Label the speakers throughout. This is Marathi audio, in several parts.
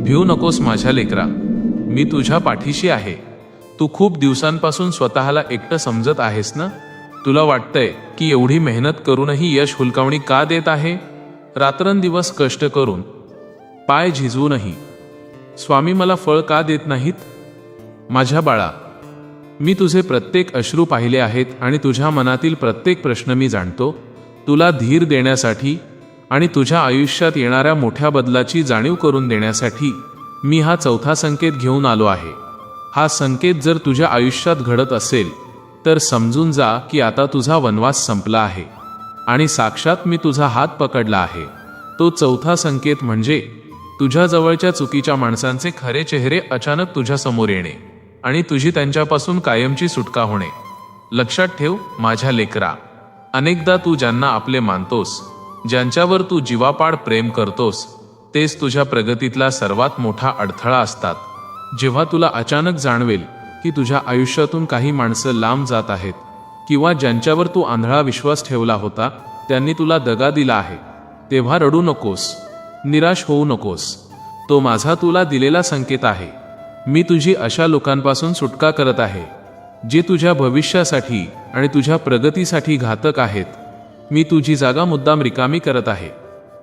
Speaker 1: भिऊ नकोस माझ्या लेकरा, मी तुझ्या पाठीशी आहे. तू खूप दिवसांपासून स्वतःला एकटं समजत आहेस ना? तुला वाटतंय की एवढी मेहनत करूनही यश हुलकावणी का देत आहे? रात्रंदिवस कष्ट करून पाय झिजवूनही स्वामी मला फळ का देत नाहीत? माझ्या बाळा, मी तुझे प्रत्येक अश्रू पाहिले आहेत आणि तुझ्या मनातील प्रत्येक प्रश्न मी जाणतो. तुला धीर देण्यासाठी आणि तुझ्या आयुष्यात येणाऱ्या मोठ्या बदलाची जाणीव करून देण्यासाठी मी हा चौथा संकेत घेऊन आलो आहे. हा संकेत जर तुझ्या आयुष्यात घडत असेल तर समजून जा की आता तुझा वनवास संपला आहे आणि साक्षात मी तुझा हात पकडला आहे. तो चौथा संकेत म्हणजे तुझ्या जवळच्या चुकीच्या माणसांचे खरे चेहरे अचानक तुझ्या समोर येणे आणि तुझी त्यांच्यापासून कायमची सुटका होणे. लक्षात ठेव माझ्या लेकरा, अनेकदा तू ज्यांना आपले मानतोस, ज्यांच्यावर तू जीवापाड प्रेम करतोस, तेच तुझ्या प्रगतीतला सर्वात मोठा अडथळा असतात. जेव्हा तुला अचानक जाणवेल की तुझ्या आयुष्यातून काही माणसं लांब जात आहेत किंवा ज्यांच्यावर तू आंधळा विश्वास ठेवला होता त्यांनी तुला दगा दिला आहे, तेव्हा रडू नकोस, निराश होऊ नकोस. तो माझा तुला दिलेला संकेत आहे. मी तुझी अशा लोकांपासून सुटका करत आहे जे तुझ्या भविष्यासाठी आणि तुझ्या प्रगतीसाठी घातक आहेत. मी तुझी जागा मुद्दाम रिकामी करत आहे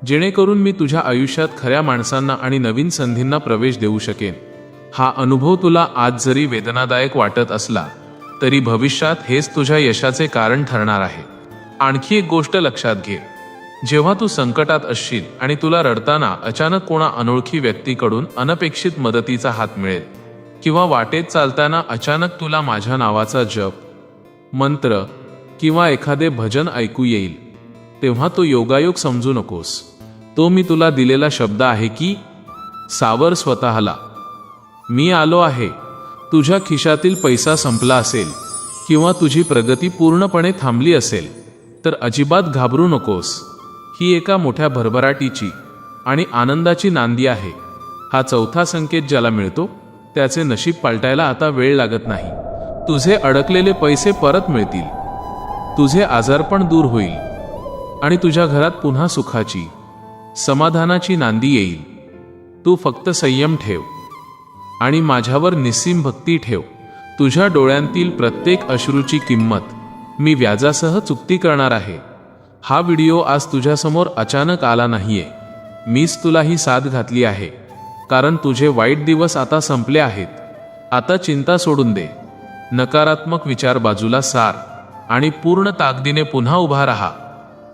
Speaker 1: जेणेकरून मी तुझ्या आयुष्यात खऱ्या माणसांना आणि नवीन संधींना प्रवेश देऊ शकेन. हा अनुभव तुला आज जरी वेदनादायक वाटत असला तरी भविष्यात हेच तुझ्या यशाचे कारण ठरणार आहे. आणखी एक गोष्ट लक्षात घे, जेव्हा तू संकटात असशील आणि तुला रडताना अचानक कोणा अनोळखी व्यक्तीकडून अनपेक्षित मदतीचा हात मिळेल किंवा वाटेत चालताना अचानक तुला माझ्या नावाचा जप, मंत्र किंवा एखादे भजन ऐकू येईल, तेव्हा तो योगायोग समजू नकोस. तो मी तुला दिलेला शब्द आहे की सावर स्वतःला. मी आलो आहे. तुझ्या खिशातील पैसा संपला असेल किंवा तुझी प्रगती पूर्णपणे थांबली असेल तर अजिबात घाबरू नकोस. ही एका मोठ्या भरभराटीची आणि आनंदाची नांदी आहे. हा चौथा संकेत ज्याला मिळतो त्याचे नशीब पालटायला आता वेळ लागत नाही. तुझे अडकलेले पैसे परत मिळतील, तुझे आजारपण दूर होईल आणि तुझ्या घरात पुन्हा सुखाची, समाधानाची नांदी येईल. तू फक्त संयम ठेव आणि माझ्यावर निस्सीम भक्ती ठेव. तुझ्या डोळ्यांतील प्रत्येक अश्रूची किंमत मी व्याजासह चुकती करणार आहे. हा व्हिडिओ आज तुझ्यासमोर अचानक आला नाहीये. मीच तुला ही साथ घातली आहे कारण तुझे वाईट दिवस आता संपले आहेत. आता चिंता सोडून दे, नकारात्मक विचार बाजूला सार आणि पूर्ण ताकदीने पुन्हा उभा राहा.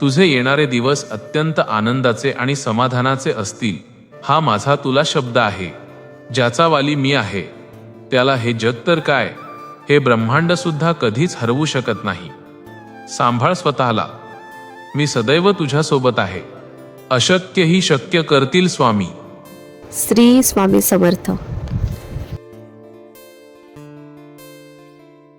Speaker 1: तुझे येणारे दिवस अत्यंत आनंदाचे आणि समाधानाचे असतील. हा माझा तुला शब्द आहे. ज्याचा वाली मी आहे त्याला हे जग तर काय, हे ब्रह्मांड सुद्धा कधीच हरवू शकत नाही. सांभाळ स्वतःला. मी सदैव तुझ्यासोबत आहे. अशक्य ही शक्य करतील स्वामी.
Speaker 2: श्री स्वामी समर्थ.